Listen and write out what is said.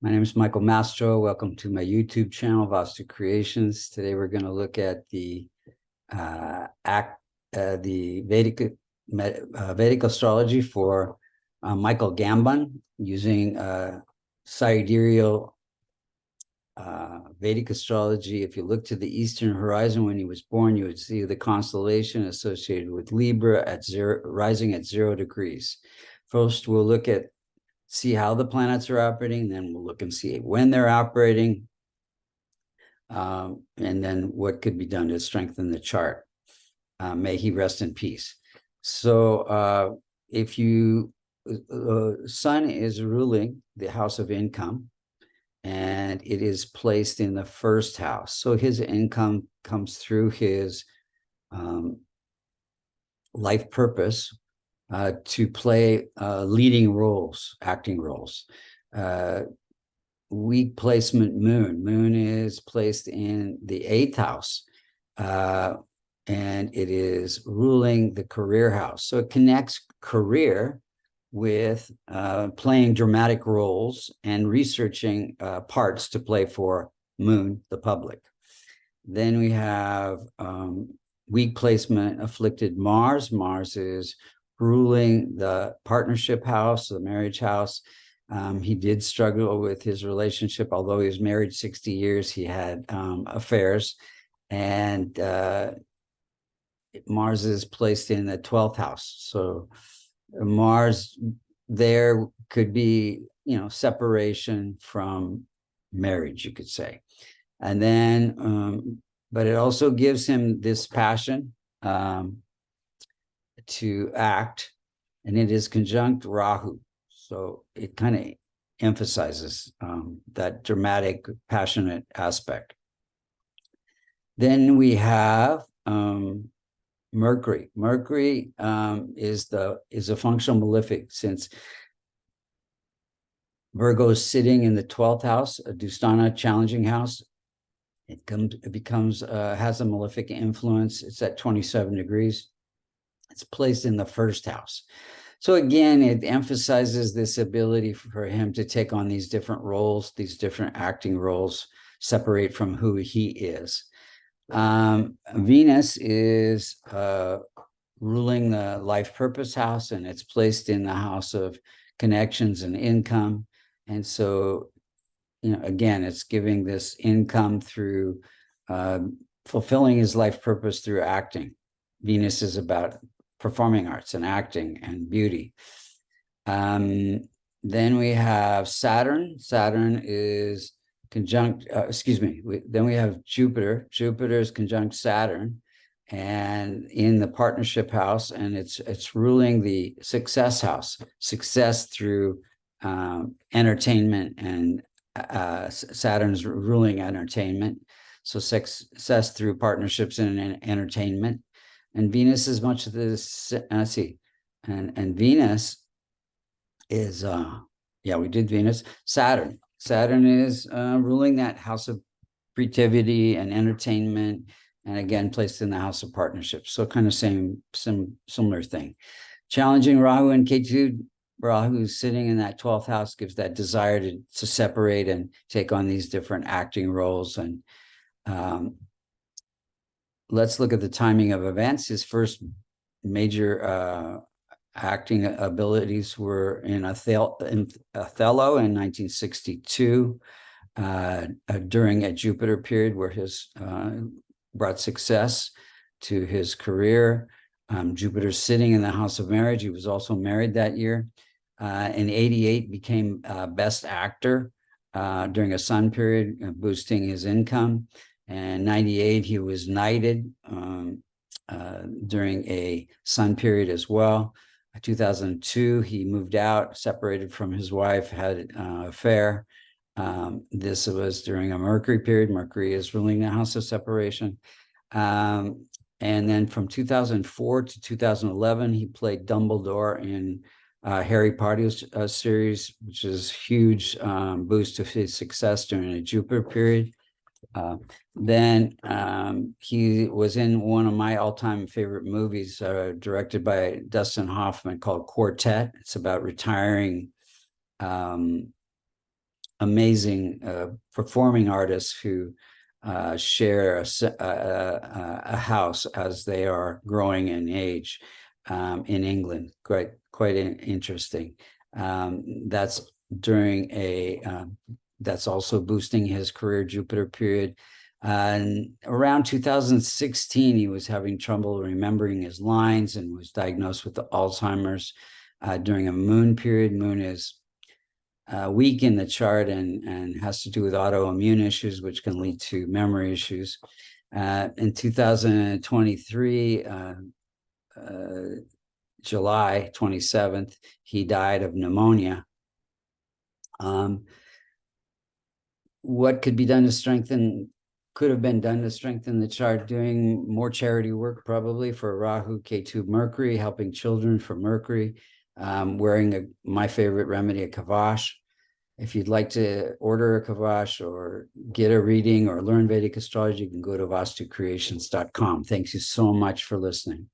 My name is Michael Mastro. Welcome to my YouTube channel, Vastu Creations. Today we're going to look at the Vedic astrology for Michael Gambon using sidereal Vedic astrology. If you look to the eastern horizon when he was born, you would see the constellation associated with Libra at rising at 0 degrees. First, we'll look at see how the planets are operating, then we'll look and see when they're operating, and then what could be done to strengthen the chart. May he rest in peace. So if you, Sun is ruling the house of income, and it is placed in the first house. So his income comes through his life purpose, to play leading roles, acting roles. Weak placement moon. Moon is placed in the 8th house, and it is ruling the career house. So it connects career with playing dramatic roles and researching parts to play for moon, the public. Then we have weak placement afflicted Mars. Mars is ruling the partnership house, the marriage house. He did struggle with his relationship. Although he was married 60 years, he had affairs. And Mars is placed in the 12th house. So Mars there could be, separation from marriage, you could say. And then, but it also gives him this passion to act, and it is conjunct Rahu. So it kind of emphasizes that dramatic, passionate aspect. Then we have Mercury. Mercury is a functional malefic, since Virgo is sitting in the 12th house, a Dusthana challenging house. It becomes has a malefic influence. It's at 27 degrees. It's placed in the first house. So again, it emphasizes this ability for him to take on these different roles, these different acting roles, separate from who he is. Venus is ruling the life purpose house, and it's placed in the house of connections and income. And so, again, it's giving this income through fulfilling his life purpose through acting. Venus is about performing arts and acting and beauty. Then we have Saturn. Saturn is conjunct, then we have Jupiter. Jupiter is conjunct Saturn and in the partnership house, and it's ruling the success house, success through entertainment, and Saturn's ruling entertainment. So success through partnerships and entertainment. And Venus is much of this, and Venus is, we did Venus. Saturn is ruling that house of creativity and entertainment, and again, placed in the house of partnerships. So kind of similar thing. Challenging Rahu and Ketu. Rahu sitting in that 12th house gives that desire to separate and take on these different acting roles. And let's look at the timing of events. His first major acting abilities were in Othello in 1962, during a Jupiter period where his brought success to his career. Jupiter sitting in the house of marriage. He was also married that year. In 88, became best actor during a Sun period, boosting his income. And 98, he was knighted during a Sun period as well. 2002, he moved out, separated from his wife, had an affair. This was during a Mercury period. Mercury is ruling the house of separation. And then from 2004 to 2011, he played Dumbledore in Harry Potter's series, which is huge boost to his success during a Jupiter period. Then he was in one of my all-time favorite movies, directed by Dustin Hoffman, called Quartet. It's about retiring amazing performing artists who share a house as they are growing in age in England. Quite interesting. That's during that's also boosting his career Jupiter period. And around 2016, he was having trouble remembering his lines and was diagnosed with the Alzheimer's during a moon period. Moon is weak in the chart and has to do with autoimmune issues, which can lead to memory issues. In 2023, July 27th, he died of pneumonia. What could be done to strengthen, could have been done to strengthen the chart? Doing more charity work, probably, for Rahu, Ketu, Mercury, helping children for Mercury, wearing my favorite remedy, a kavash. If you'd like to order a kavash or get a reading or learn Vedic astrology, you can go to vastucreations.com. Thanks you so much for listening.